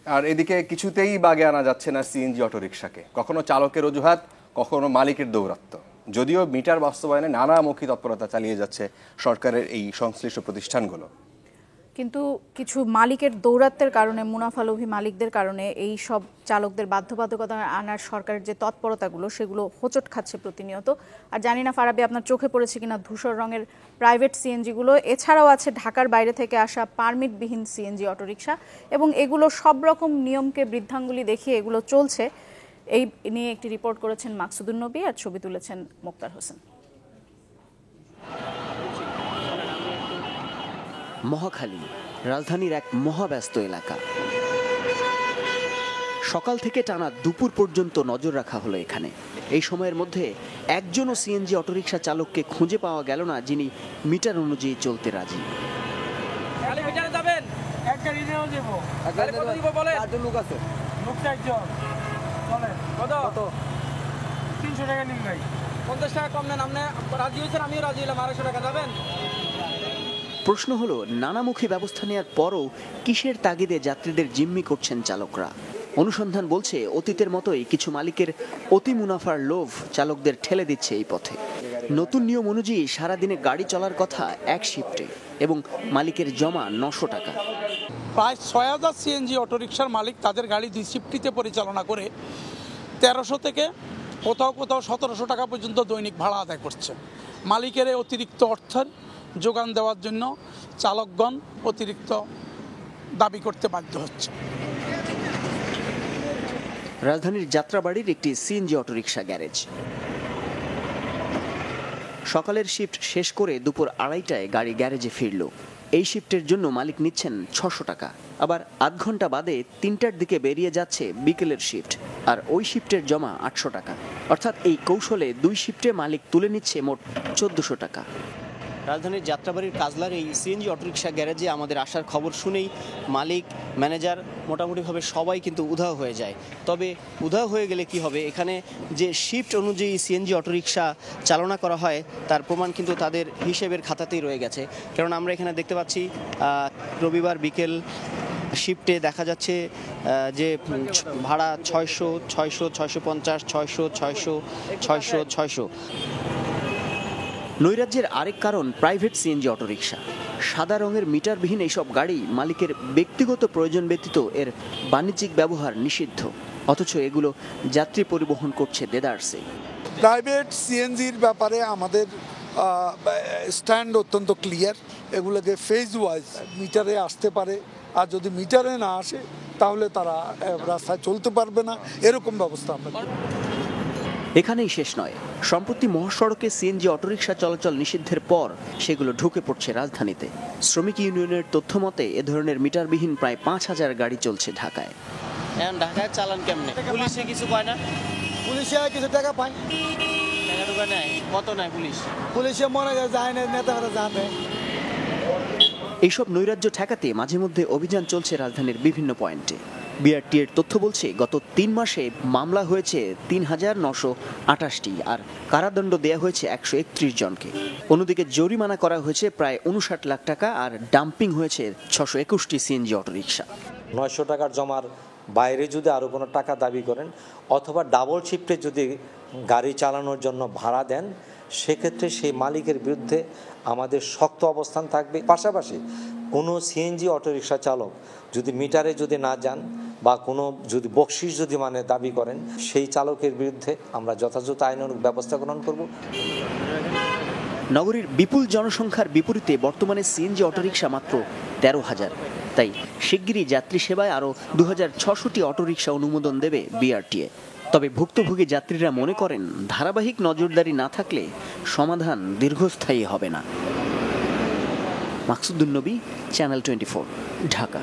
আর এদিকে কিছুতেই বাগে আনা যাচ্ছে না সিএনজি অটোরিকশাকে, কখনো চালকের অজুহাত, কখনো মালিকের দৌরাত্ম্য। যদিও মিটার বাস্তবায়নে নানামুখী তৎপরতা চালিয়ে যাচ্ছে সরকারের এই সংশ্লিষ্ট প্রতিষ্ঠানগুলো, কিন্তু কিছু মালিকের দৌরাত্বের কারণে, মুনাফালোভী মালিকদের কারণে এই সব চালকদের বাধ্যবাধকতা আনার সরকারের যে তৎপরতাগুলো সেগুলো হোঁচট খাচ্ছে প্রতিনিয়ত। আর জানি না ফারাবি আপনার চোখে পড়েছে কিনা ধূসর রঙের প্রাইভেট সিএনজিগুলো, এছাড়াও আছে ঢাকার বাইরে থেকে আসা পারমিটবিহীন সিএনজি অটোরিকশা, এবং এগুলো সব রকম নিয়মকে বৃদ্ধাঙ্গুলি দেখিয়ে এগুলো চলছে। এই নিয়ে একটি রিপোর্ট করেছেন মাকসুদুন নবী, আর ছবি তুলেছেন মোক্তার হোসেন। মহাখালী রাজধানীর এক মহাব্যস্ত এলাকা। সকাল থেকে টানা দুপুর পর্যন্ত নজর রাখা হলো এখানে। এই সময়ের মধ্যে একজনও সিএনজি অটোরিকশা চালককে খুঁজে পাওয়া গেল না যিনি মিটার অনুযায়ী চলতে রাজি। প্রশ্ন হলো, নানামুখী ব্যবস্থা নেওয়ার পরও কিসের তাগিদে যাত্রীদের জিম্মি করছেন চালকরা? অনুসন্ধান বলছে, অতীতের মতোই কিছু মালিকের অতি মুনাফার লোভ চালকদের ঠেলে দিচ্ছে এই পথে। নতুন নিয়ম অনুযায়ী সারাদিনে গাড়ি চলার কথা এক শিফটে, এবং মালিকের জমা 900 টাকা। প্রায় 6000 সিএনজি অটোরিকশার মালিক তাদের গাড়ি 2 শিফটিতে পরিচালনা করে 1300 থেকে কোথাও কোথাও 1700 টাকা পর্যন্ত দৈনিক ভাড়া আদায় করছে। মালিকের এই অতিরিক্ত অর্থের যোগান দেওয়ার জন্য চালকগণ অতিরিক্ত দাবি করতে বাধ্য হচ্ছে। রাজধানীর যাত্রাবাড়ির একটি সিএনজি অটোরিকশা গ্যারেজ। সকালের শিফট শেষ করে দুপুর 2:30টায় গাড়ি গ্যারেজে ফিরল। এই শিফটের জন্য মালিক নিচ্ছেন 600 টাকা। আবার আধ ঘন্টা বাদে 3টার দিকে বেরিয়ে যাচ্ছে বিকেলের শিফট, আর ওই শিফটের জমা 800 টাকা। অর্থাৎ এই কৌশলে 2 শিফটে মালিক তুলে নিচ্ছে মোট 1400 টাকা। রাজধানীর যাত্রাবাড়ির কাজলার এই সিএনজি অটোরিকশা গ্যারেজে আমাদের আসার খবর শুনেই মালিক, ম্যানেজার, মোটামুটিভাবে সবাই কিন্তু উধাও হয়ে যায়। তবে উধাও হয়ে গেলে কি হবে, এখানে যে শিফট অনুযায়ী সিএনজি অটোরিকশা চালনা করা হয় তার প্রমাণ কিন্তু তাদের হিসেবের খাতাতেই রয়ে গেছে। কারণ আমরা এখানে দেখতে পাচ্ছি রবিবার বিকেল শিফটে দেখা যাচ্ছে যে ভাড়া 600, 600, 650, 600, 600, 600, 600। নৈরাজ্যের আরেক কারণ প্রাইভেট সিএনজি অটোরিকশা। সাদা রঙের মিটারবিহীন এইসব গাড়ি মালিকের ব্যক্তিগত প্রয়োজন ব্যতীত এর বাণিজ্যিক ব্যবহার নিষিদ্ধ, অথচ এগুলো যাত্রী পরিবহন করছে দেদারসে। প্রাইভেট সিএনজির ব্যাপারে আমাদের স্ট্যান্ড অত্যন্ত ক্লিয়ার। এগুলোকে ফেজ ওয়াইজ মিটারে আসতে পারে, আর যদি মিটারে না আসে তাহলে তারা রাস্তায় চলতে পারবে না, এরকম ব্যবস্থা আমরা। এখানেই শেষ নয়, সম্প্রতি মহাসড়কে সিএনজি অটোরিকশা চলাচল নিষিদ্ধের পর সেগুলো ঢুকে পড়ছে রাজধানীতে। শ্রমিক ইউনিয়নের তথ্য মতে এ ধরনের মিটারবিহীন প্রায় 5000 গাড়ি চলছে ঢাকায়। এখন ঢাকায় চালান কেমনে? পুলিশে কিছু পায় না? পুলিশে কিছু টাকা পায়। টাকা টুকা নেয়? কত নেয় পুলিশ? পুলিশে মনে যায় না, নেতারা জানে। এইসব নৈরাজ্য ঠেকাতে মাঝে মধ্যে অভিযান চলছে রাজধানীর বিভিন্ন পয়েন্টে। বিআরটি এর তথ্য বলছে, গত 3 মাসে মামলা হয়েছে 3928টি, আর কারাদণ্ড দেয়া হয়েছে 131 জনকে। অন্যদিকে জরিমানা করা হয়েছে প্রায় 59 লাখ টাকা, আর ডাম্পিং হয়েছে 621টি সিএনজি অটোরিকশা। 900 টাকার জমার বাইরে যদি আরও কোনো টাকা দাবি করেন, অথবা ডাবল শিফটে যদি গাড়ি চালানোর জন্য ভাড়া দেন, সেক্ষেত্রে সেই মালিকের বিরুদ্ধে আমাদের শক্ত অবস্থান থাকবে। পাশাপাশি কোনো সিএনজি অটোরিকশা চালক যদি মিটারে যদি না যান বা কোনো যদি বকশিশ যদি দাবি করেন, সেই চালকের বিরুদ্ধে আমরা যথাযথ আইনানুগ ব্যবস্থা গ্রহণ করব। নগরীর বিপুল জনসংখ্যার বিপরীতে বর্তমানে সিএনজি অটোরিকশা মাত্র 13,000। তাই শিগগিরই যাত্রী সেবায় আরও 2600টি অটোরিকশা অনুমোদন দেবে বিআরটিএ। তবে ভুক্তভোগী যাত্রীরা মনে করেন, ধারাবাহিক নজরদারি না থাকলে সমাধান দীর্ঘস্থায়ী হবে না। মাকসুদুন নবী, চ্যানেল 24, ঢাকা।